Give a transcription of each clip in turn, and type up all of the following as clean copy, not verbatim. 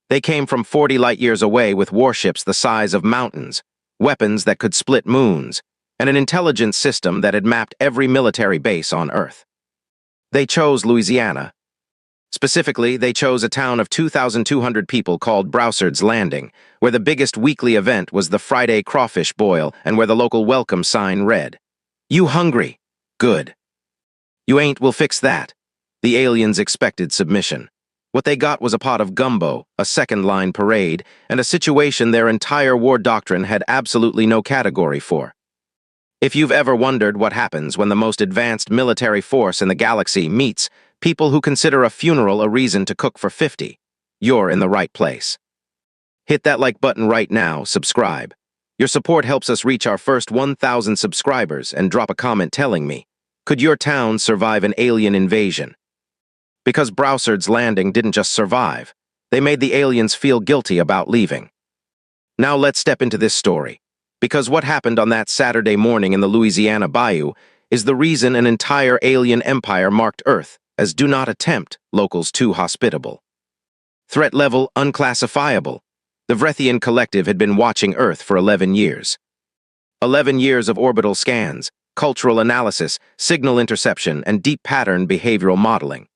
They came from 40 light-years away with warships the size of mountains, weapons that could split moons, and an intelligence system that had mapped every military base on Earth. They chose Louisiana. Specifically, they chose a town of 2,200 people called Broussard's Landing, where the biggest weekly event was the Friday crawfish boil and where the local welcome sign read, "You hungry? Good. You ain't, we'll fix that." The aliens expected submission. What they got was a pot of gumbo, a second-line parade, and a situation their entire war doctrine had absolutely no category for. If you've ever wondered what happens when the most advanced military force in the galaxy meets people who consider a funeral a reason to cook for 50, you're in the right place. Hit that like button right now, subscribe. Your support helps us reach our first 1,000 subscribers, and drop a comment telling me, could your town survive an alien invasion? Because Broussard's Landing didn't just survive, they made the aliens feel guilty about leaving. Now let's step into this story, because what happened on that Saturday morning in the Louisiana bayou is the reason an entire alien empire marked Earth as do not attempt, locals too hospitable. Threat level unclassifiable. The Vrethian Collective had been watching Earth for 11 years. 11 years of orbital scans, cultural analysis, signal interception, and deep pattern behavioral modeling.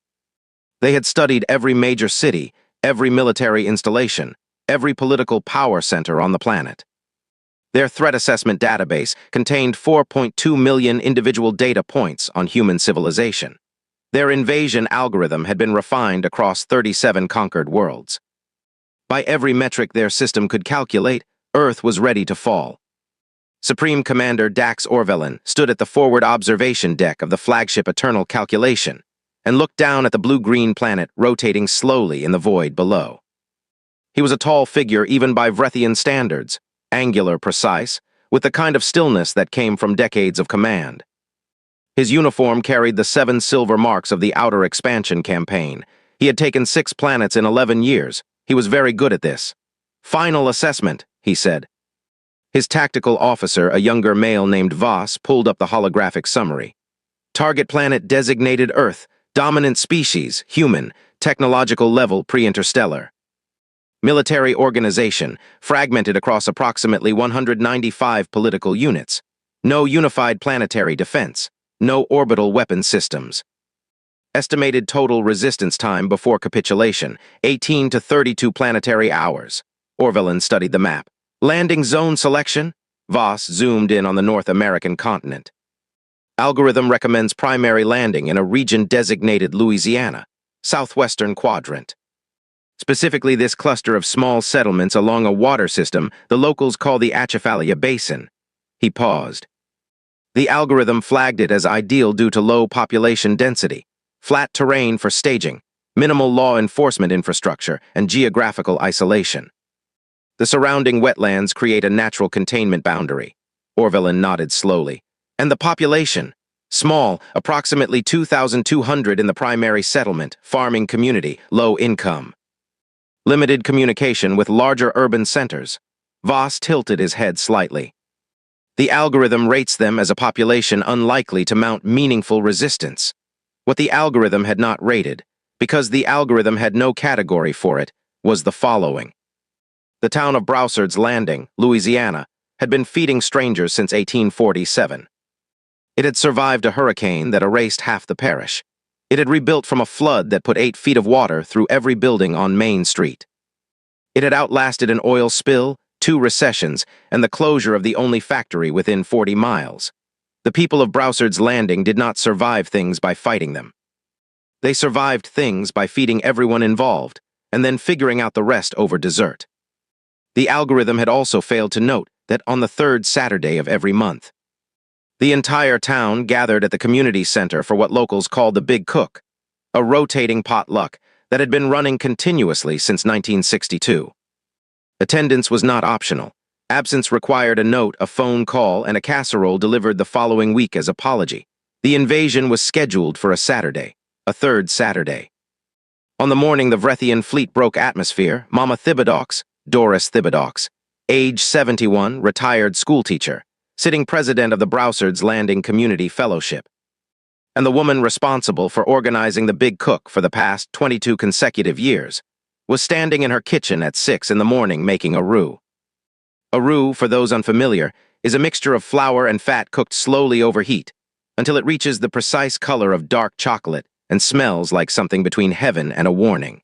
They had studied every major city, every military installation, every political power center on the planet. Their threat assessment database contained 4.2 million individual data points on human civilization. Their invasion algorithm had been refined across 37 conquered worlds. By every metric their system could calculate, Earth was ready to fall. Supreme Commander Dax Orvelin stood at the forward observation deck of the flagship Eternal Calculation and looked down at the blue-green planet rotating slowly in the void below. He was a tall figure even by Vrethian standards, angular, precise, with the kind of stillness that came from decades of command. His uniform carried the 7 silver marks of the Outer Expansion campaign. He had taken 6 planets in 11 years. He was very good at this. "Final assessment," he said. His tactical officer, a younger male named Voss, pulled up the holographic summary. Target planet designated Earth, dominant species, human, technological level pre-interstellar. Military organization, fragmented across approximately 195 political units. No unified planetary defense. No orbital weapon systems. Estimated total resistance time before capitulation, 18 to 32 planetary hours. Orvelin studied the map. Landing zone selection? Voss zoomed in on the North American continent. Algorithm recommends primary landing in a region designated Louisiana, southwestern quadrant. Specifically this cluster of small settlements along a water system the locals call the HFY Basin. He paused. The algorithm flagged it as ideal due to low population density, flat terrain for staging, minimal law enforcement infrastructure, and geographical isolation. The surrounding wetlands create a natural containment boundary. Orvelin nodded slowly. And the population? Small, approximately 2,200 in the primary settlement, farming community, low income. Limited communication with larger urban centers. Voss tilted his head slightly. The algorithm rates them as a population unlikely to mount meaningful resistance. What the algorithm had not rated, because the algorithm had no category for it, was the following. The town of Broussard's Landing, Louisiana, had been feeding strangers since 1847. It had survived a hurricane that erased half the parish. It had rebuilt from a flood that put 8 feet of water through every building on Main Street. It had outlasted an oil spill, 2 recessions, and the closure of the only factory within 40 miles. The people of Broussard's Landing did not survive things by fighting them. They survived things by feeding everyone involved, and then figuring out the rest over dessert. The algorithm had also failed to note that on the 3rd Saturday of every month, the entire town gathered at the community center for what locals called the Big Cook, a rotating potluck that had been running continuously since 1962. Attendance was not optional. Absence required a note, a phone call, and a casserole delivered the following week as apology. The invasion was scheduled for a Saturday, a 3rd Saturday. On the morning the Vrethian fleet broke atmosphere, Mama Thibodeaux, Doris Thibodeaux, age 71, retired schoolteacher, sitting president of the Broussard's Landing Community Fellowship, and the woman responsible for organizing the Big Cook for the past 22 consecutive years, was standing in her kitchen at 6 in the morning making a roux. A roux, for those unfamiliar, is a mixture of flour and fat cooked slowly over heat until it reaches the precise color of dark chocolate and smells like something between heaven and a warning.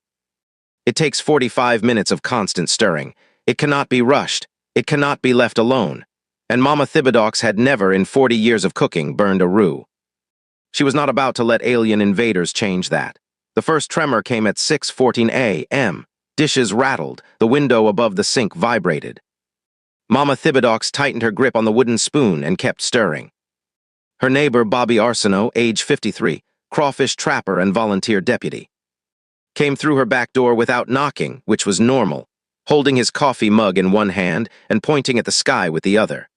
It takes 45 minutes of constant stirring. It cannot be rushed. It cannot be left alone. And Mama Thibodeaux had never, in 40 years of cooking, burned a roux. She was not about to let alien invaders change that. The first tremor came at 6:14 a.m. Dishes rattled. The window above the sink vibrated. Mama Thibodeaux tightened her grip on the wooden spoon and kept stirring. Her neighbor, Bobby Arsenault, age 53, crawfish trapper and volunteer deputy, came through her back door without knocking, which was normal, holding his coffee mug in one hand and pointing at the sky with the other.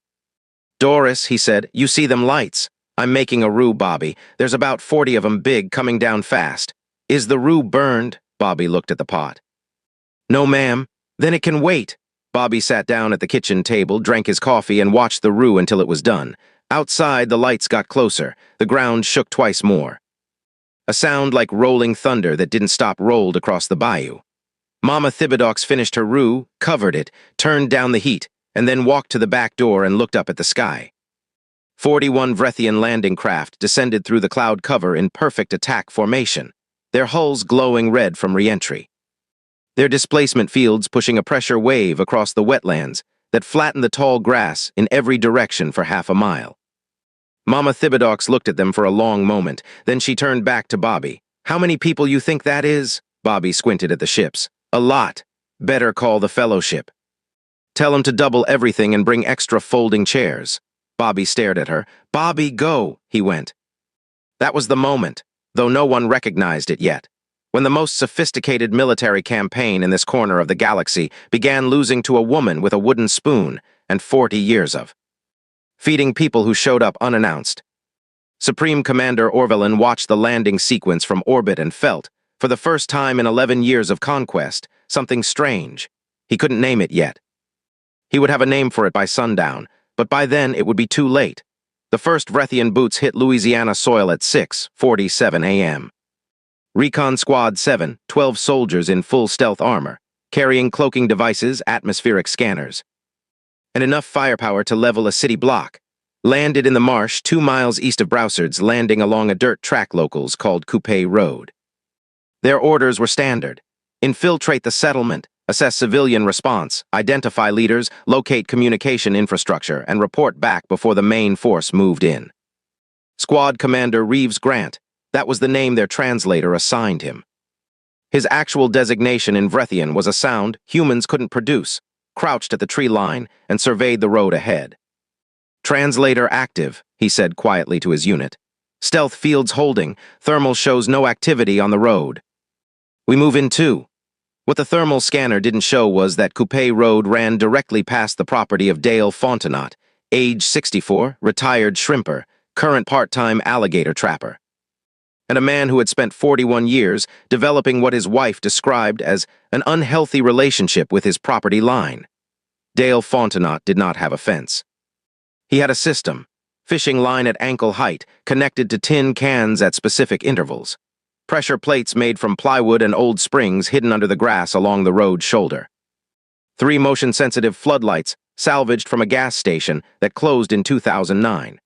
"Doris," he said, "you see them lights? I'm making a roux, Bobby. There's about 40 of 'em big coming down fast. Is the roux burned?" Bobby looked at the pot. "No, ma'am." "Then it can wait." Bobby sat down at the kitchen table, drank his coffee, and watched the roux until it was done. Outside, the lights got closer. The ground shook twice more. A sound like rolling thunder that didn't stop rolled across the bayou. Mama Thibodeaux finished her roux, covered it, turned down the heat, and then walked to the back door and looked up at the sky. 41 Vrethian landing craft descended through the cloud cover in perfect attack formation, their hulls glowing red from re-entry. Their displacement fields pushing a pressure wave across the wetlands that flattened the tall grass in every direction for half a mile. Mama Thibodeaux looked at them for a long moment, then she turned back to Bobby. "How many people you think that is?" Bobby squinted at the ships. "A lot. Better call the fellowship. Tell 'em to double everything and bring extra folding chairs." Bobby stared at her. "Bobby, go," he went. That was the moment, though no one recognized it yet, when the most sophisticated military campaign in this corner of the galaxy began losing to a woman with a wooden spoon and 40 years of feeding people who showed up unannounced. Supreme Commander Orvelin watched the landing sequence from orbit and felt, for the first time in 11 years of conquest, something strange. He couldn't name it yet. He would have a name for it by sundown, but by then it would be too late. The first Vrethian boots hit Louisiana soil at 6:47 a.m. Recon Squad 7, 12 soldiers in full stealth armor, carrying cloaking devices, atmospheric scanners, and enough firepower to level a city block, landed in the marsh 2 miles east of Broussards, landing along a dirt track locals called Coupe Road. Their orders were standard: infiltrate the settlement, assess civilian response, identify leaders, locate communication infrastructure, and report back before the main force moved in. Squad Commander Reeves Grant, that was the name their translator assigned him. His actual designation in Vrethian was a sound humans couldn't produce, crouched at the tree line and surveyed the road ahead. "Translator active," he said quietly to his unit. "Stealth fields holding. Thermal shows no activity on the road." "We move in too." What the thermal scanner didn't show was that Coupe Road ran directly past the property of Dale Fontenot, age 64, retired shrimper, current part-time alligator trapper, and a man who had spent 41 years developing what his wife described as an unhealthy relationship with his property line. Dale Fontenot did not have a fence. He had a system, fishing line at ankle height, connected to tin cans at specific intervals. Pressure plates made from plywood and old springs hidden under the grass along the road's shoulder. 3 motion-sensitive floodlights salvaged from a gas station that closed in 2009.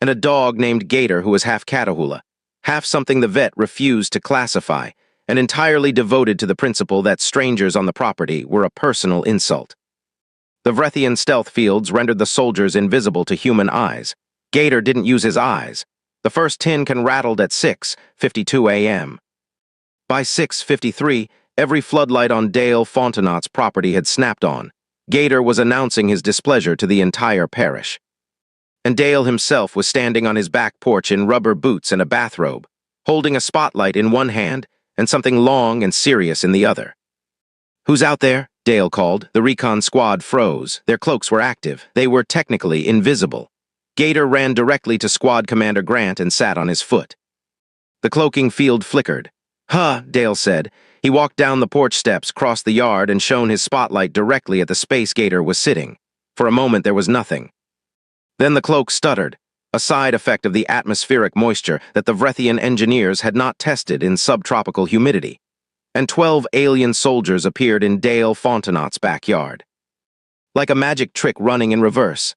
And a dog named Gator who was half Catahoula, half something the vet refused to classify, and entirely devoted to the principle that strangers on the property were a personal insult. The Vrethian stealth fields rendered the soldiers invisible to human eyes. Gator didn't use his eyes. The first tin can rattled at 6:52 a.m. By 6:53, every floodlight on Dale Fontenot's property had snapped on. Gator was announcing his displeasure to the entire parish. And Dale himself was standing on his back porch in rubber boots and a bathrobe, holding a spotlight in one hand and something long and serious in the other. "Who's out there?" Dale called. The recon squad froze. Their cloaks were active. They were technically invisible. Gator ran directly to Squad Commander Grant and sat on his foot. The cloaking field flickered. "Huh," Dale said. He walked down the porch steps, crossed the yard, and shone his spotlight directly at the space Gator was sitting. For a moment there was nothing. Then the cloak stuttered, a side effect of the atmospheric moisture that the Vrethian engineers had not tested in subtropical humidity. and 12 alien soldiers appeared in Dale Fontenot's backyard. Like a magic trick running in reverse.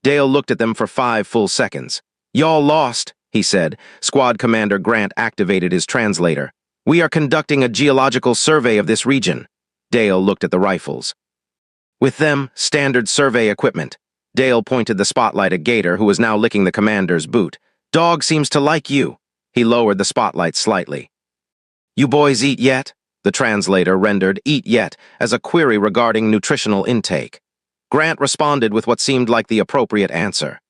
Dale looked at them for 5 full seconds. "Y'all lost," he said. Squad Commander Grant activated his translator. "We are conducting a geological survey of this region." Dale looked at the rifles. "With them, standard survey equipment." Dale pointed the spotlight at Gator, who was now licking the commander's boot. "Dog seems to like you." He lowered the spotlight slightly. "You boys eat yet?" The translator rendered "eat yet" as a query regarding nutritional intake. Grant responded with what seemed like the appropriate answer.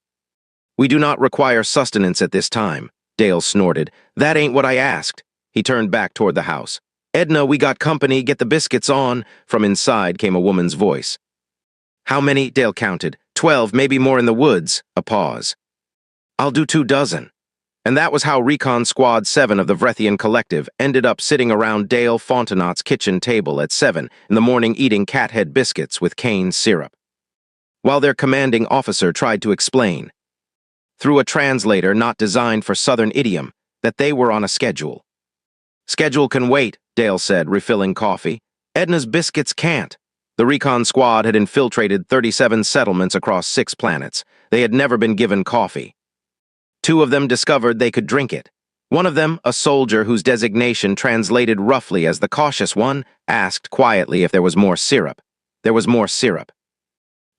"We do not require sustenance at this time," Dale snorted. "That ain't what I asked." He turned back toward the house. "Edna, we got company, get the biscuits on." From inside came a woman's voice. "How many?" Dale counted. 12, maybe more in the woods. A pause. "I'll do 24." And that was how Recon Squad 7 of the Vrethian Collective ended up sitting around Dale Fontenot's kitchen table at 7 in the morning eating cathead biscuits with cane syrup. While their commanding officer tried to explain, through a translator not designed for Southern idiom, that they were on a schedule. "Schedule can wait," Dale said, refilling coffee. "Edna's biscuits can't." The Recon Squad had infiltrated 37 settlements across 6 planets. They had never been given coffee. 2 of them discovered they could drink it. One of them, a soldier whose designation translated roughly as the cautious one, asked quietly if there was more syrup. There was more syrup.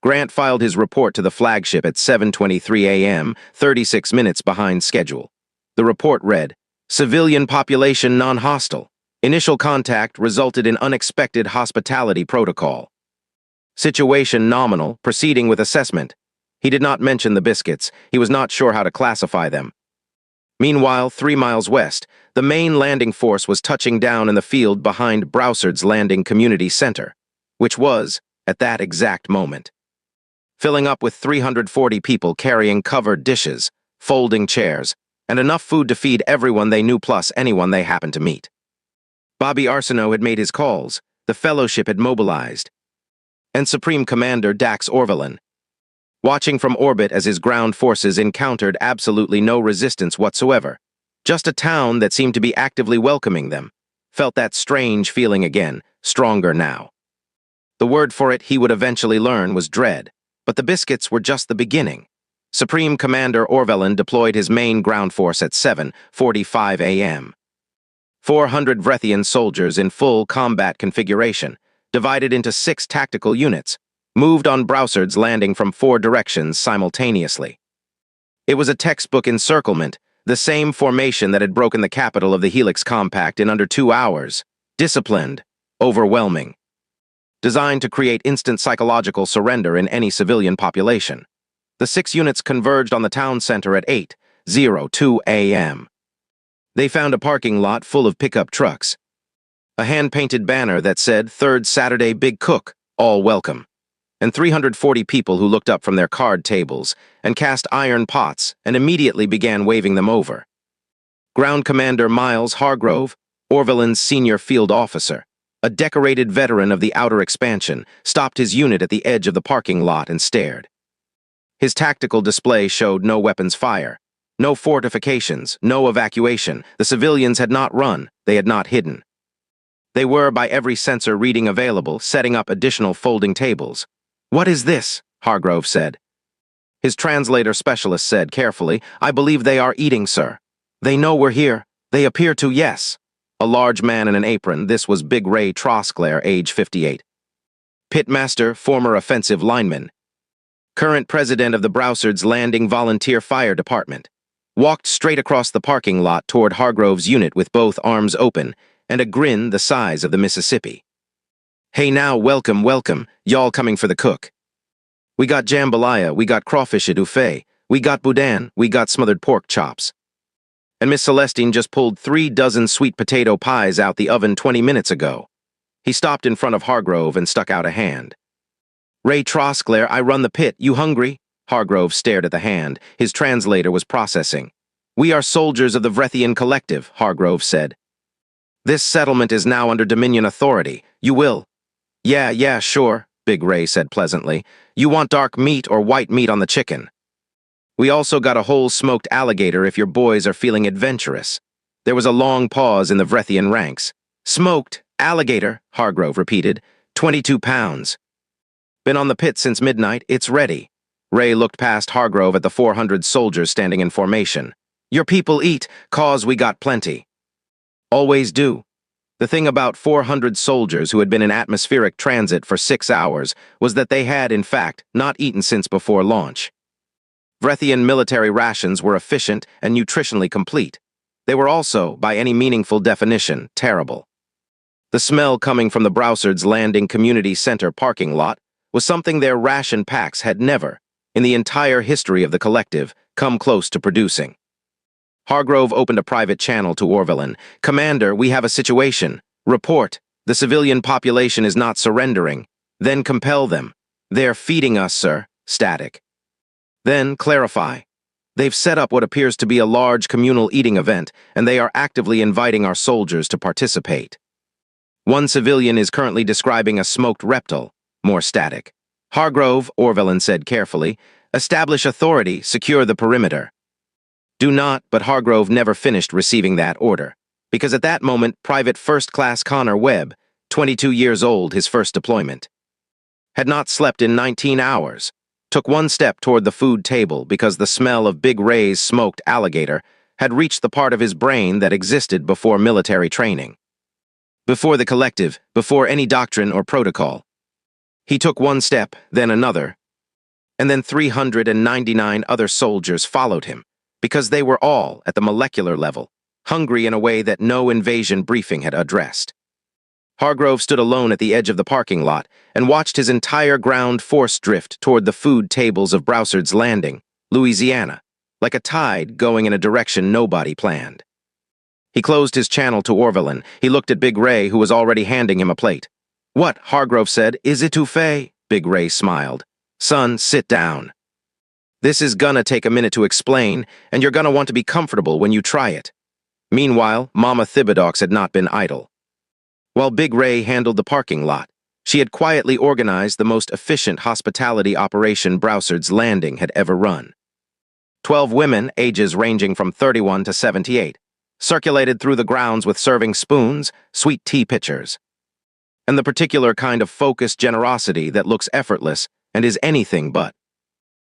Grant filed his report to the flagship at 7:23 a.m., 36 minutes behind schedule. The report read, "Civilian population non-hostile. Initial contact resulted in unexpected hospitality protocol. Situation nominal, proceeding with assessment." He did not mention the biscuits. He was not sure how to classify them. Meanwhile, 3 miles west, the main landing force was touching down in the field behind Broussard's Landing Community Center, which was, at that exact moment, filling up with 340 people carrying covered dishes, folding chairs, and enough food to feed everyone they knew plus anyone they happened to meet. Bobby Arsenault had made his calls, the Fellowship had mobilized, and Supreme Commander Dax Orvelin, watching from orbit as his ground forces encountered absolutely no resistance whatsoever, just a town that seemed to be actively welcoming them, felt that strange feeling again, stronger now. The word for it, he would eventually learn, was dread, but the biscuits were just the beginning. Supreme Commander Orvelin deployed his main ground force at 7:45 a.m. 400 Vrethian soldiers in full combat configuration, divided into 6 tactical units, moved on Broussard's Landing from 4 directions simultaneously. It was a textbook encirclement, the same formation that had broken the capital of the Helix Compact in under 2 hours. Disciplined, overwhelming. Designed to create instant psychological surrender in any civilian population. The 6 units converged on the town center at 8:02 a.m. They found a parking lot full of pickup trucks. A hand-painted banner that said, "Third Saturday Big Cook, all welcome." And 340 people who looked up from their card tables and cast iron pots and immediately began waving them over. Ground Commander Miles Hargrove, Orvelin's senior field officer, a decorated veteran of the outer expansion, stopped his unit at the edge of the parking lot and stared. His tactical display showed no weapons fire, no fortifications, no evacuation. The civilians had not run, they had not hidden. They were, by every sensor reading available, setting up additional folding tables. "What is this?" Hargrove said. His translator specialist said carefully, "I believe they are eating, sir. They know we're here. They appear to, yes." A large man in an apron, this was Big Ray Trosclair, age 58. Pitmaster, former offensive lineman. Current president of the Broussard's Landing Volunteer Fire Department. Walked straight across the parking lot toward Hargrove's unit with both arms open and a grin the size of the Mississippi. "Hey now, welcome, welcome, y'all coming for the cook. We got jambalaya, we got crawfish etouffee, we got boudin, we got smothered pork chops. And Miss Celestine just pulled 3 dozen sweet potato pies out the oven 20 minutes ago." He stopped in front of Hargrove and stuck out a hand. "Ray Trosclair, I run the pit, you hungry?" Hargrove stared at the hand. His translator was processing. "We are soldiers of the Vrethian Collective," Hargrove said. "This settlement is now under Dominion authority. You will—" Yeah, sure," Big Ray said pleasantly. "You want dark meat or white meat on the chicken? We also got a whole smoked alligator if your boys are feeling adventurous." There was a long pause in the Vrethian ranks. Smoked alligator, Hargrove repeated. 22 pounds. Been on the pit since midnight, it's ready. Ray looked past Hargrove at the 400 soldiers standing in formation. Your people eat, 'cause we got plenty. Always do. The thing about 400 soldiers who had been in atmospheric transit for 6 hours was that they had, in fact, not eaten since before launch. Vrethian military rations were efficient and nutritionally complete. They were also, by any meaningful definition, terrible. The smell coming from the Browsards Landing Community Center parking lot was something their ration packs had never, in the entire history of the collective, come close to producing. Hargrove opened a private channel to Orvelin. Commander, we have a situation. Report. The civilian population is not surrendering. Then compel them. They're feeding us, sir. Static. Then clarify. They've set up what appears to be a large communal eating event, and they are actively inviting our soldiers to participate. One civilian is currently describing a smoked reptile. More static. Hargrove, Orvelin said carefully, establish authority, secure the perimeter. Do not, but Hargrove never finished receiving that order, because at that moment, Private First Class Connor Webb, 22 years old, his first deployment, had not slept in 19 hours, took one step toward the food table because the smell of Big Ray's smoked alligator had reached the part of his brain that existed before military training. Before the collective, before any doctrine or protocol. He took one step, then another, and then 399 other soldiers followed him, because they were all, at the molecular level, hungry in a way that no invasion briefing had addressed. Hargrove stood alone at the edge of the parking lot and watched his entire ground force drift toward the food tables of Browsards Landing, Louisiana, like a tide going in a direction nobody planned. He closed his channel to Orvelin. He looked at Big Ray, who was already handing him a plate. What? Hargrove said. Is étouffée? Big Ray smiled. Son, sit down. This is gonna take a minute to explain, and you're gonna want to be comfortable when you try it. Meanwhile, Mama Thibodeaux had not been idle. While Big Ray handled the parking lot, she had quietly organized the most efficient hospitality operation Browsards Landing had ever run. 12 women, ages ranging from 31 to 78, circulated through the grounds with serving spoons, sweet tea pitchers, and the particular kind of focused generosity that looks effortless and is anything but.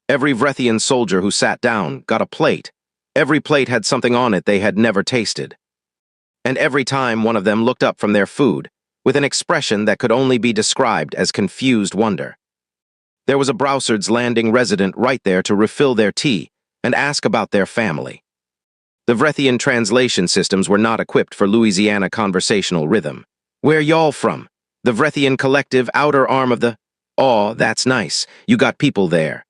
Every Vrethian soldier who sat down got a plate. Every plate had something on it they had never tasted. And every time one of them looked up from their food, with an expression that could only be described as confused wonder. There was a Browsards Landing resident right there to refill their tea and ask about their family. The Vrethian translation systems were not equipped for Louisiana conversational rhythm. Where y'all from? The Vrethian collective outer arm of the... Aw, that's nice. You got people there.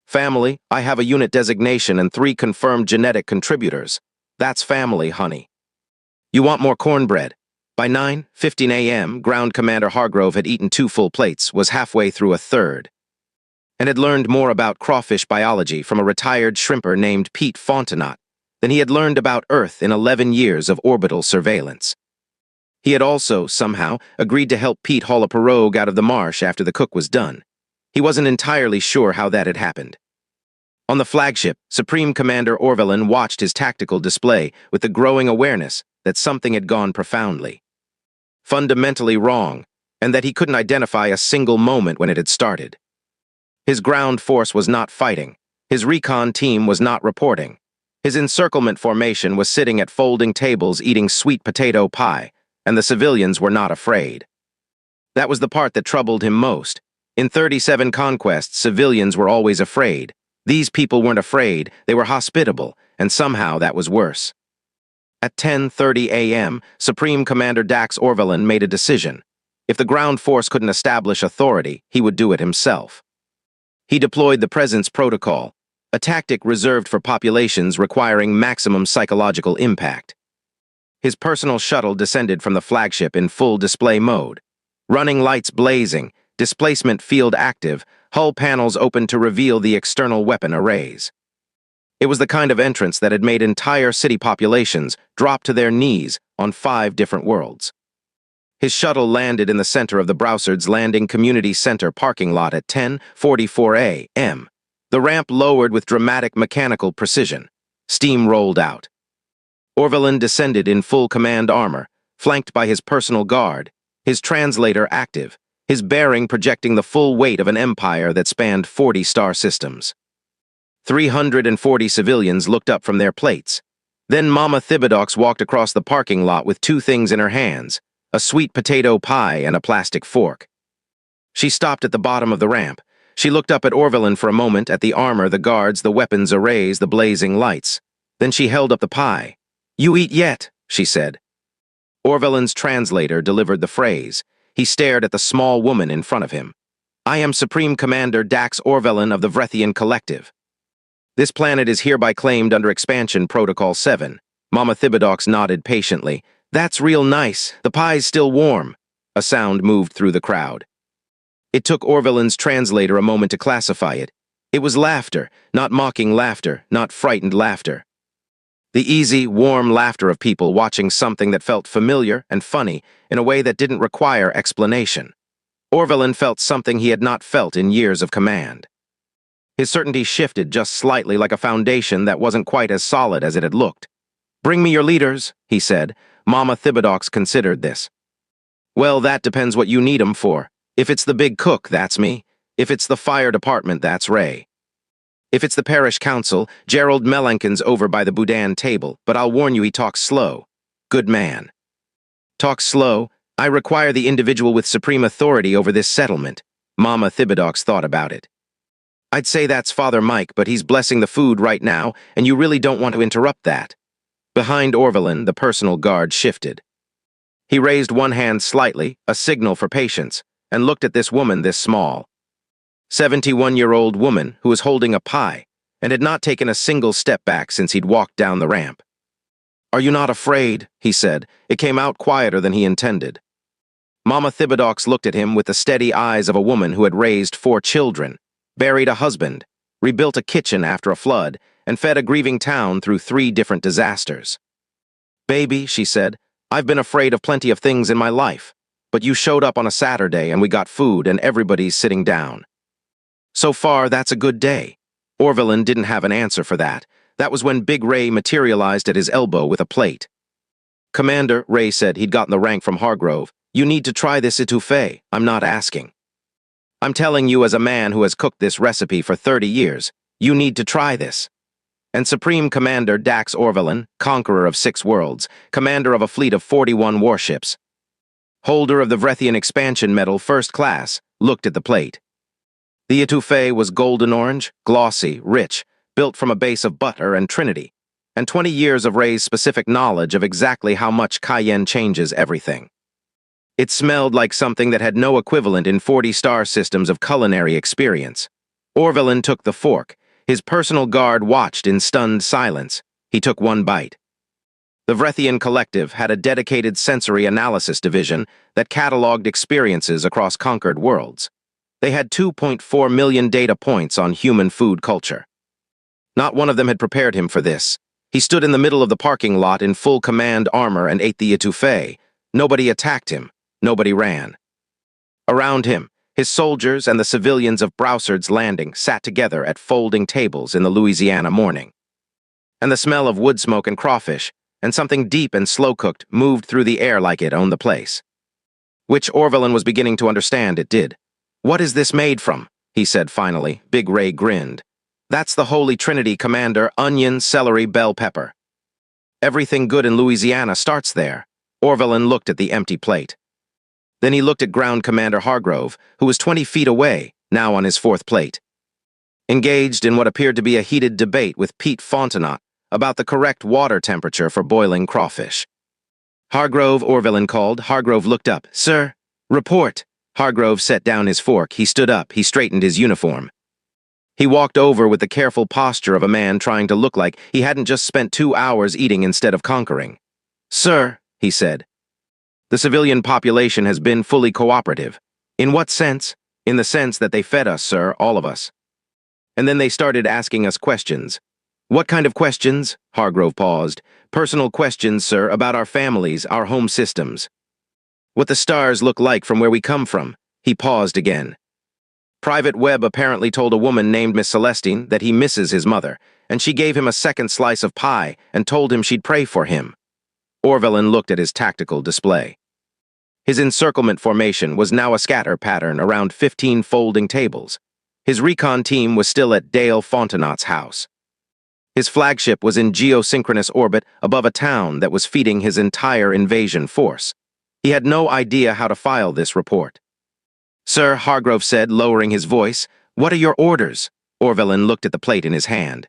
Family, I have a unit designation and 3 confirmed genetic contributors. That's family, honey. You want more cornbread? By 9:15 a.m., Ground Commander Hargrove had eaten 2 full plates, was halfway through a third, and had learned more about crawfish biology from a retired shrimper named Pete Fontenot than he had learned about Earth in 11 years of orbital surveillance. He had also, somehow, agreed to help Pete haul a pirogue out of the marsh after the cook was done. He wasn't entirely sure how that had happened. On the flagship, Supreme Commander Orvelin watched his tactical display with the growing awareness that something had gone profoundly, fundamentally wrong, and that he couldn't identify a single moment when it had started. His ground force was not fighting. His recon team was not reporting. His encirclement formation was sitting at folding tables eating sweet potato pie, and the civilians were not afraid. That was the part that troubled him most. In 37 conquests, civilians were always afraid. These people weren't afraid, they were hospitable, and somehow that was worse. At 10:30 a.m., Supreme Commander Dax Orvelin made a decision. If the ground force couldn't establish authority, he would do it himself. He deployed the Presence Protocol, a tactic reserved for populations requiring maximum psychological impact. His personal shuttle descended from the flagship in full display mode. Running lights blazing, displacement field active, hull panels open to reveal the external weapon arrays. It was the kind of entrance that had made entire city populations drop to their knees on 5 different worlds. His shuttle landed in the center of the Browsards Landing Community Center parking lot at 10:44 a.m. The ramp lowered with dramatic mechanical precision. Steam rolled out. Orvelin descended in full command armor, flanked by his personal guard, his translator active, his bearing projecting the full weight of an empire that spanned 40 star systems. 340 civilians looked up from their plates. Then Mama Thibodeaux walked across the parking lot with two things in her hands, a sweet potato pie and a plastic fork. She stopped at the bottom of the ramp. She looked up at Orvelin for a moment, at the armor, the guards, the weapons arrays, the blazing lights. Then she held up the pie. "You eat yet," she said. Orvelin's translator delivered the phrase. He stared at the small woman in front of him. "I am Supreme Commander Dax Orvelin of the Vrethian Collective. This planet is hereby claimed under Expansion Protocol 7. Mama Thibodeaux nodded patiently. "That's real nice. The pie's still warm." A sound moved through the crowd. It took Orvelin's translator a moment to classify it. It was laughter, not mocking laughter, not frightened laughter. The easy, warm laughter of people watching something that felt familiar and funny in a way that didn't require explanation. Orvelin felt something he had not felt in years of command. His certainty shifted just slightly, like a foundation that wasn't quite as solid as it had looked. "Bring me your leaders," he said. Mama Thibodeaux considered this. "Well, that depends what you need 'em for. If it's the big cook, that's me. If it's the fire department, that's Ray. If it's the parish council, Gerald Melanchon's over by the boudin table, but I'll warn you he talks slow. Good man." "Talks slow? I require the individual with supreme authority over this settlement." Mama Thibodeaux thought about it. "I'd say that's Father Mike, but he's blessing the food right now, and you really don't want to interrupt that." Behind Orvelin, the personal guard shifted. He raised one hand slightly, a signal for patience, and looked at this woman this small. 71-year-old woman who was holding a pie and had not taken a single step back since he'd walked down the ramp. "Are you not afraid?" he said. It came out quieter than he intended. Mama Thibodeaux looked at him with the steady eyes of a woman who had raised 4 children, buried a husband, rebuilt a kitchen after a flood, and fed a grieving town through 3 different disasters. "Baby," she said, "I've been afraid of plenty of things in my life, but you showed up on a Saturday and we got food and everybody's sitting down. So far, that's a good day." Orvelin didn't have an answer for that. That was when Big Ray materialized at his elbow with a plate. "Commander," Ray said, he'd gotten the rank from Hargrove, "you need to try this etouffee. I'm not asking. I'm telling you as a man who has cooked this recipe for 30 years, you need to try this." And Supreme Commander Dax Orvelin, conqueror of 6 worlds, commander of a fleet of 41 warships, holder of the Vrethian Expansion Medal First Class, looked at the plate. The etouffee was golden orange, glossy, rich, built from a base of butter and Trinity, and 20 years of Ray's specific knowledge of exactly how much cayenne changes everything. It smelled like something that had no equivalent in 40 star systems of culinary experience. Orvelin took the fork. His personal guard watched in stunned silence. He took one bite. The Vrethian Collective had a dedicated sensory analysis division that cataloged experiences across conquered worlds. They had 2.4 million data points on human food culture. Not one of them had prepared him for this. He stood in the middle of the parking lot in full command armor and ate the etouffee. Nobody attacked him. Nobody ran. Around him, his soldiers and the civilians of Browsard's Landing sat together at folding tables in the Louisiana morning. And the smell of wood smoke and crawfish, and something deep and slow-cooked, moved through the air like it owned the place. Which Orvelin was beginning to understand it did. "What is this made from?" he said finally. Big Ray grinned. "That's the Holy Trinity, Commander. Onion, celery, bell pepper. Everything good in Louisiana starts there." Orvelin looked at the empty plate. Then he looked at Ground Commander Hargrove, who was 20 feet away, now on his 4th plate, engaged in what appeared to be a heated debate with Pete Fontenot about the correct water temperature for boiling crawfish. "Hargrove," Orvelin called. Hargrove looked up. "Sir." "Report." Hargrove set down his fork. He stood up. He straightened his uniform. He walked over with the careful posture of a man trying to look like he hadn't just spent 2 hours eating instead of conquering. "Sir," he said, "the civilian population has been fully cooperative." "In what sense?" "In the sense that they fed us, sir, all of us. And then they started asking us questions." "What kind of questions?" Hargrove paused. "Personal questions, sir, about our families, our home systems. What the stars look like from where we come from." He paused again. Private Webb apparently told a woman named Miss Celestine that he misses his mother, and she gave him a second slice of pie and told him she'd pray for him. Orvelin looked at his tactical display. His encirclement formation was now a scatter pattern around 15 folding tables. His recon team was still at Dale Fontenot's house. His flagship was in geosynchronous orbit above a town that was feeding his entire invasion force. He had no idea how to file this report. "Sir," Hargrove said, lowering his voice, "what are your orders?" Orvelin looked at the plate in his hand.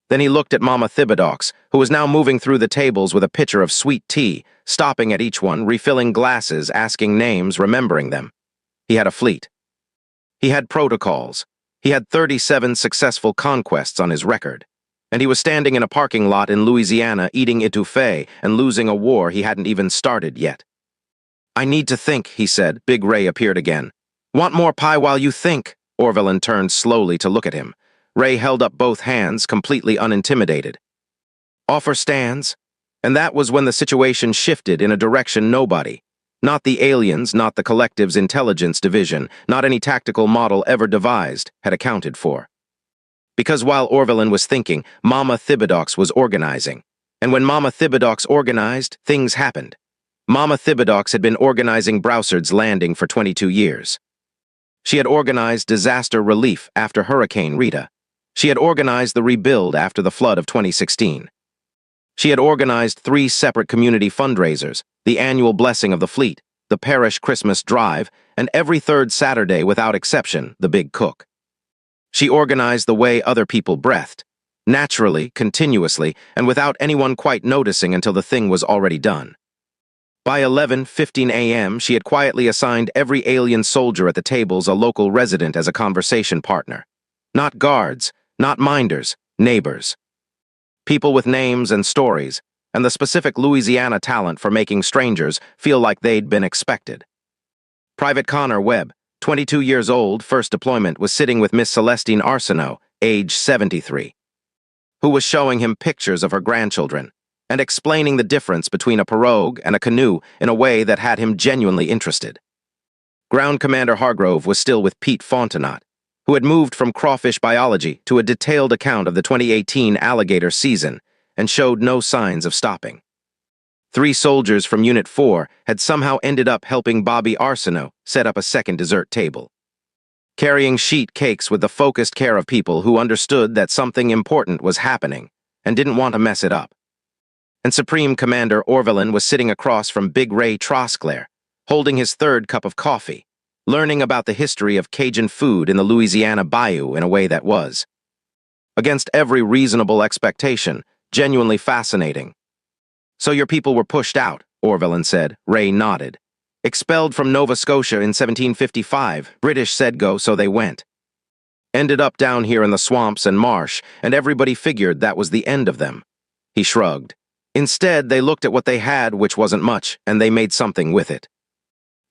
Then he looked at Mama Thibodeaux, who was now moving through the tables with a pitcher of sweet tea, stopping at each one, refilling glasses, asking names, remembering them. He had a fleet. He had protocols. He had 37 successful conquests on his record. And he was standing in a parking lot in Louisiana eating étouffée and losing a war he hadn't even started yet. "I need to think," he said. Big Ray appeared again. "Want more pie while you think?" Orvelin turned slowly to look at him. Ray held up both hands, completely unintimidated. "Offer stands." And that was when the situation shifted in a direction nobody, not the aliens, not the collective's intelligence division, not any tactical model ever devised, had accounted for. Because while Orvelin was thinking, Mama Thibodeaux was organizing. And when Mama Thibodeaux organized, things happened. Mama Thibodeaux had been organizing Broussard's Landing for 22 years. She had organized disaster relief after Hurricane Rita. She had organized the rebuild after the flood of 2016. She had organized 3 separate community fundraisers, the annual blessing of the fleet, the parish Christmas drive, and every third Saturday without exception, the big cook. She organized the way other people breathed, naturally, continuously, and without anyone quite noticing until the thing was already done. By 11:15 a.m., she had quietly assigned every alien soldier at the tables a local resident as a conversation partner. Not guards, not minders, neighbors. People with names and stories, and the specific Louisiana talent for making strangers feel like they'd been expected. Private Connor Webb, 22 years old, first deployment, was sitting with Miss Celestine Arsenault, age 73, who was showing him pictures of her grandchildren and explaining the difference between a pirogue and a canoe in a way that had him genuinely interested. Ground Commander Hargrove was still with Pete Fontenot, who had moved from crawfish biology to a detailed account of the 2018 alligator season and showed no signs of stopping. 3 soldiers from Unit 4 had somehow ended up helping Bobby Arsenault set up a second dessert table, carrying sheet cakes with the focused care of people who understood that something important was happening and didn't want to mess it up. And Supreme Commander Orvelin was sitting across from Big Ray Trosclair, holding his 3rd cup of coffee, learning about the history of Cajun food in the Louisiana bayou in a way that was, against every reasonable expectation, genuinely fascinating. "So your people were pushed out," Orvelin said. Ray nodded. "Expelled from Nova Scotia in 1755, British said go, so they went. Ended up down here in the swamps and marsh, and everybody figured that was the end of them." He shrugged. "Instead, they looked at what they had, which wasn't much, and they made something with it.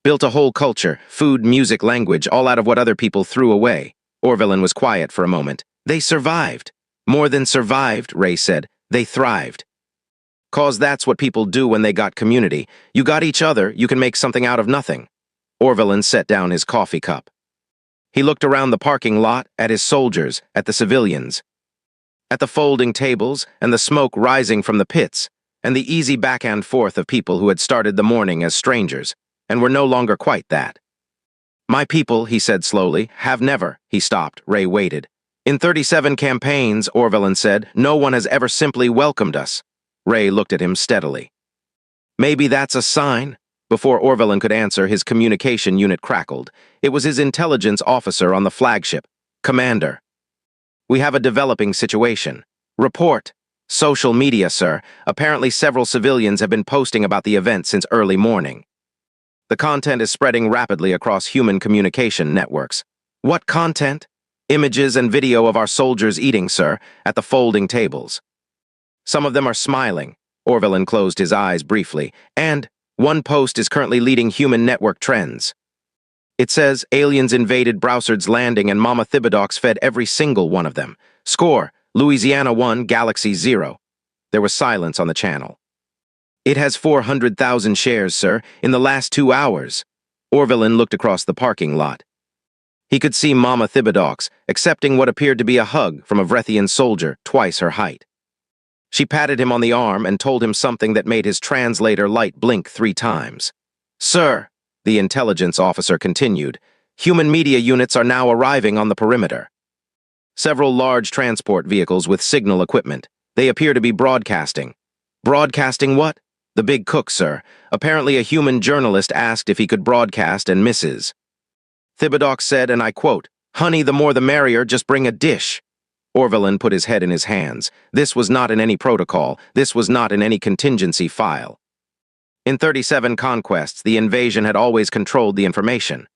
Built a whole culture, food, music, language, all out of what other people threw away." Orvelin was quiet for a moment. "They survived. More than survived," Ray said. "They thrived. 'Cause that's what people do when they got community. You got each other, you can make something out of nothing." Orvelin set down his coffee cup. He looked around the parking lot, at his soldiers, at the civilians, at the folding tables and the smoke rising from the pits, and the easy back and forth of people who had started the morning as strangers, and were no longer quite that. "My people," he said slowly, "have never—" He stopped. Ray waited. "In 37 campaigns," Orvelin said, "no one has ever simply welcomed us." Ray looked at him steadily. "Maybe that's a sign." Before Orvelin could answer, his communication unit crackled. It was his intelligence officer on the flagship. "Commander, we have a developing situation. Report." "Social media, sir. Apparently several civilians have been posting about the event since early morning. The content is spreading rapidly across human communication networks." "What content?" "Images and video of our soldiers eating, sir, at the folding tables. Some of them are smiling." Orvelin closed his eyes briefly. "And one post is currently leading human network trends. It says, aliens invaded Broussard's Landing and Mama Thibodeaux fed every single one of them. Score, Louisiana 1, Galaxy 0. There was silence on the channel. "It has 400,000 shares, sir, in the last 2 hours." Orvelin looked across the parking lot. He could see Mama Thibodeaux accepting what appeared to be a hug from a Vrethian soldier twice her height. She patted him on the arm and told him something that made his translator light blink 3 times. "Sir," the intelligence officer continued, "human media units are now arriving on the perimeter." Several large transport vehicles with signal equipment. They appear to be broadcasting. Broadcasting what? The big cook, sir. Apparently a human journalist asked if he could broadcast, and Mrs. Thibodeaux said, and I quote, "Honey, the more the merrier, just bring a dish." Orvelin put his head in his hands. This was not in any protocol. This was not in any contingency file. In 37 conquests, the invasion had always controlled the information.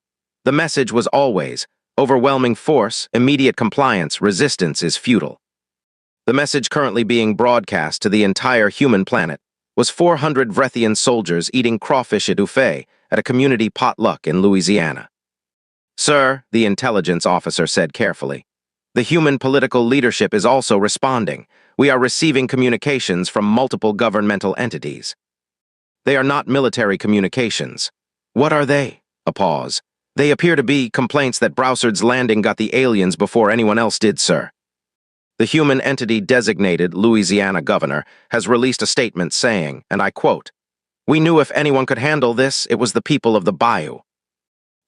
The message was always, overwhelming force, immediate compliance, resistance is futile. The message currently being broadcast to the entire human planet was 400 Vrethian soldiers eating crawfish etouffee at a community potluck in Louisiana. "Sir," the intelligence officer said carefully, "the human political leadership is also responding. We are receiving communications from multiple governmental entities. They are not military communications." "What are they?" A pause. "They appear to be complaints that Browsard's landing got the aliens before anyone else did, sir." The human entity designated Louisiana governor has released a statement saying, and I quote, "We knew if anyone could handle this, it was the people of the bayou."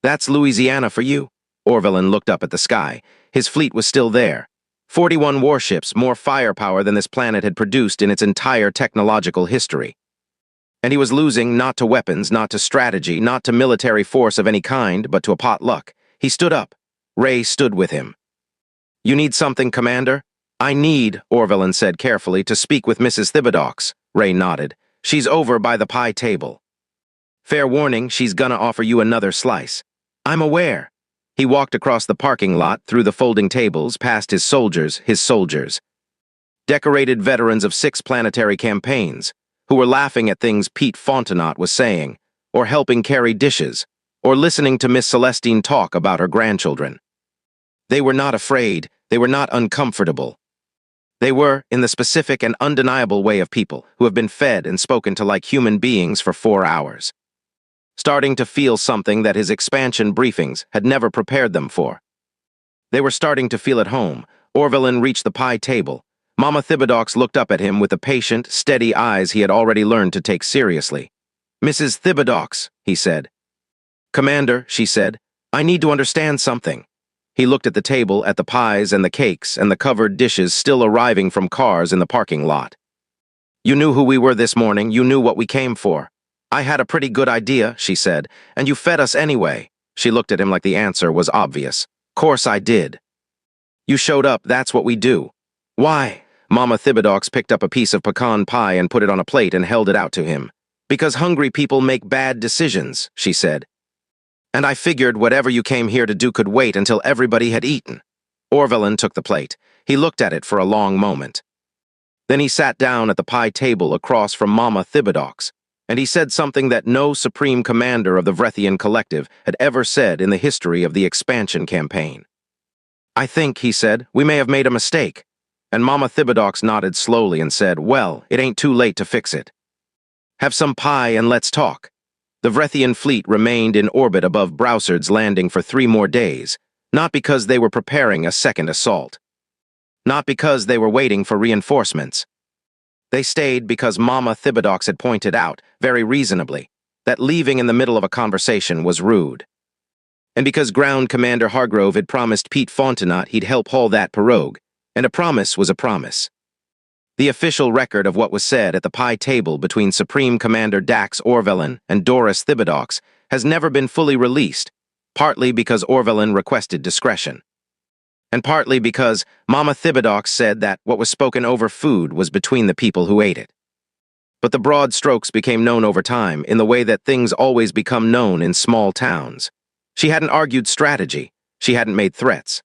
That's Louisiana for you. Orvelin looked up at the sky. His fleet was still there. 41 warships, more firepower than this planet had produced in its entire technological history. And he was losing not to weapons, not to strategy, not to military force of any kind, but to a potluck. He stood up. Ray stood with him. "You need something, Commander?" "I need," Orvelin said carefully, "to speak with Mrs. Thibodeaux." Ray nodded. "She's over by the pie table. Fair warning, she's gonna offer you another slice." "I'm aware." He walked across the parking lot, through the folding tables, past his soldiers. Decorated veterans of 6 planetary campaigns, who were laughing at things Pete Fontenot was saying, or helping carry dishes, or listening to Miss Celestine talk about her grandchildren. They were not afraid, they were not uncomfortable. They were, in the specific and undeniable way of people who have been fed and spoken to like human beings for 4 hours. Starting to feel something that his expansion briefings had never prepared them for. They were starting to feel at home. Orvelin reached the pie table. Mama Thibodeaux looked up at him with the patient, steady eyes he had already learned to take seriously. "Mrs. Thibodeaux," he said. "Commander," she said, "I need to understand something." He looked at the table, at the pies and the cakes and the covered dishes still arriving from cars in the parking lot. "You knew who we were this morning, you knew what we came for." "I had a pretty good idea," she said, "and you fed us anyway." She looked at him like the answer was obvious. "Course I did." "You showed up, that's what we do." "Why?" Mama Thibodeaux picked up a piece of pecan pie and put it on a plate and held it out to him. "Because hungry people make bad decisions," she said. "And I figured whatever you came here to do could wait until everybody had eaten." Orvelin took the plate. He looked at it for a long moment. Then he sat down at the pie table across from Mama Thibodeaux, and he said something that no supreme commander of the Vrethian collective had ever said in the history of the expansion campaign. "I think," he said, "we may have made a mistake." And Mama Thibodeaux nodded slowly and said, "Well, it ain't too late to fix it. Have some pie and let's talk." The Vrethian fleet remained in orbit above Browsard's landing for 3 more days, not because they were preparing a second assault. Not because they were waiting for reinforcements. They stayed because Mama Thibodeaux had pointed out, very reasonably, that leaving in the middle of a conversation was rude. And because Ground Commander Hargrove had promised Pete Fontenot he'd help haul that pirogue, and a promise was a promise. The official record of what was said at the pie table between Supreme Commander Dax Orvelin and Doris Thibodeaux has never been fully released, partly because Orvelin requested discretion, and partly because Mama Thibodeaux said that what was spoken over food was between the people who ate it. But the broad strokes became known over time in the way that things always become known in small towns. She hadn't argued strategy. She hadn't made threats.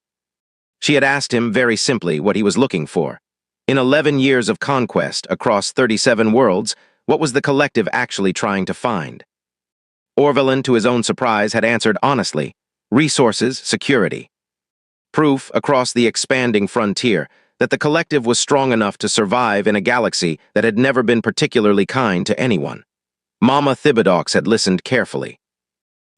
She had asked him very simply what he was looking for. In 11 years of conquest across 37 worlds, what was the collective actually trying to find? Orvelin, to his own surprise, had answered honestly: resources, security. Proof, across the expanding frontier, that the collective was strong enough to survive in a galaxy that had never been particularly kind to anyone. Mama Thibodeaux had listened carefully.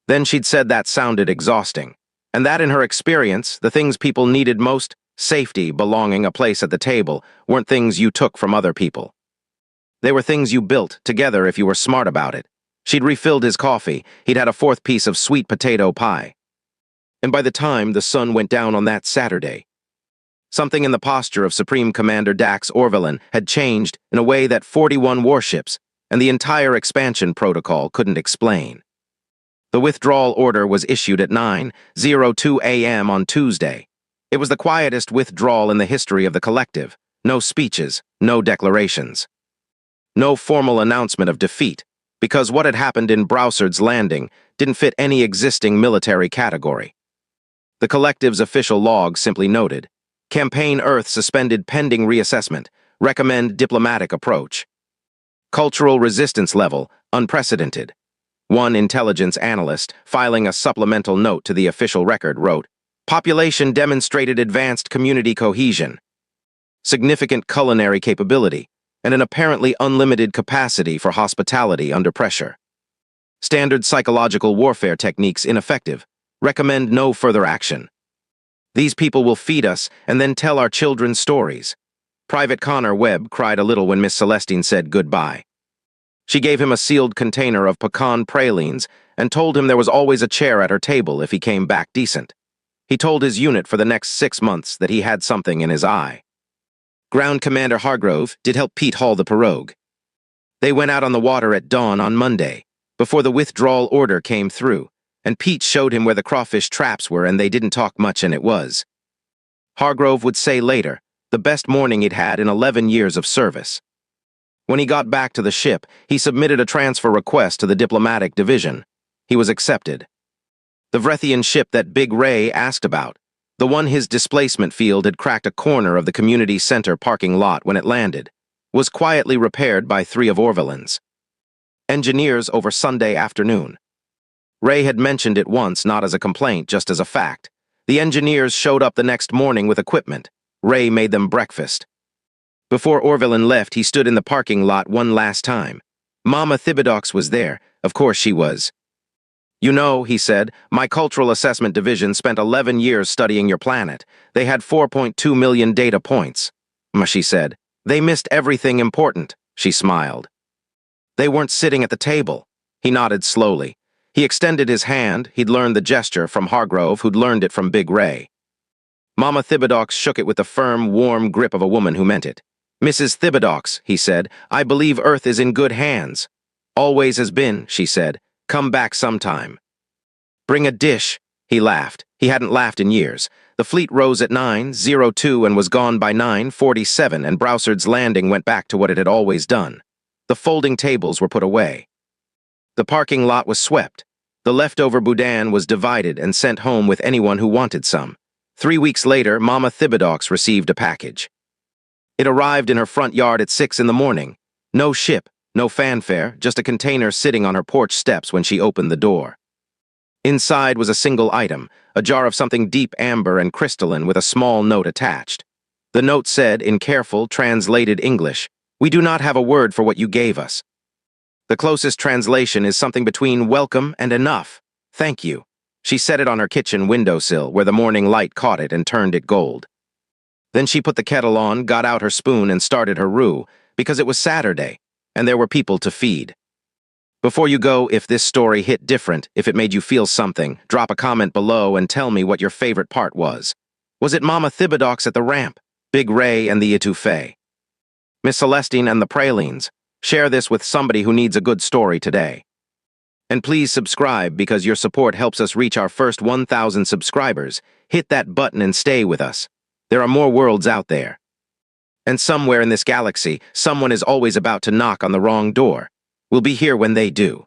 Then she'd said that sounded exhausting, and that in her experience, the things people needed most safety, belonging, a place at the table weren't things you took from other people. They were things you built together if you were smart about it. She'd refilled his coffee. He'd had a fourth piece of sweet potato pie. And by the time the sun went down on that Saturday, something in the posture of Supreme Commander Dax Orvillin had changed in a way that 41 warships and the entire expansion protocol couldn't explain. The withdrawal order was issued at 9:02 a.m. on Tuesday. It was the quietest withdrawal in the history of the collective. No speeches, no declarations. No formal announcement of defeat, because what had happened in Browsard's Landing didn't fit any existing military category. The collective's official log simply noted, Campaign Earth suspended pending reassessment, recommend diplomatic approach. Cultural resistance level, unprecedented. One intelligence analyst, filing a supplemental note to the official record, wrote, Population demonstrated advanced community cohesion, significant culinary capability, and an apparently unlimited capacity for hospitality under pressure. Standard psychological warfare techniques ineffective. Recommend no further action. These people will feed us and then tell our children stories. Private Connor Webb cried a little when Miss Celestine said goodbye. She gave him a sealed container of pecan pralines and told him there was always a chair at her table if he came back decent. He told his unit for the next 6 months that he had something in his eye. Ground Commander Hargrove did help Pete haul the pirogue. They went out on the water at dawn on Monday, before the withdrawal order came through, and Pete showed him where the crawfish traps were and they didn't talk much and it was. Hargrove would say later, the best morning he'd had in 11 years of service. When he got back to the ship, he submitted a transfer request to the diplomatic division. He was accepted. The Vrethian ship that Big Ray asked about, the one his displacement field had cracked a corner of the community center parking lot when it landed, was quietly repaired by 3 of Orvillin's engineers over Sunday afternoon. Ray had mentioned it once, not as a complaint, just as a fact. The engineers showed up the next morning with equipment. Ray made them breakfast. Before Orvillin left, he stood in the parking lot one last time. Mama Thibodeaux was there. Of course she was. You know, he said, my cultural assessment division spent 11 years studying your planet. They had 4.2 million data points. She said, they missed everything important. She smiled. They weren't sitting at the table. He nodded slowly. He extended his hand. He'd learned the gesture from Hargrove, who'd learned it from Big Ray. Mama Thibodeaux shook it with the firm, warm grip of a woman who meant it. Mrs. Thibodeaux, he said, I believe Earth is in good hands. Always has been, she said. Come back sometime. Bring a dish, he laughed. He hadn't laughed in years. The fleet rose at 9:02 and was gone by 9:47, and Browsard's Landing went back to what it had always done. The folding tables were put away. The parking lot was swept. The leftover boudin was divided and sent home with anyone who wanted some. 3 weeks later, Mama Thibodeaux received a package. It arrived in her front yard at 6 in the morning. No ship, no fanfare, just a container sitting on her porch steps when she opened the door. Inside was a single item, a jar of something deep amber and crystalline with a small note attached. The note said, in careful, translated English, we do not have a word for what you gave us. The closest translation is something between welcome and enough. Thank you. She set it on her kitchen windowsill where the morning light caught it and turned it gold. Then she put the kettle on, got out her spoon and started her roux, because it was Saturday, and there were people to feed. Before you go, if this story hit different, if it made you feel something, drop a comment below and tell me what your favorite part was. Was it Mama Thibodeaux at the ramp, Big Ray and the Etouffee? Miss Celestine and the pralines? Share this with somebody who needs a good story today. And please subscribe because your support helps us reach our first 1,000 subscribers. Hit that button and stay with us. There are more worlds out there. And somewhere in this galaxy, someone is always about to knock on the wrong door. We'll be here when they do.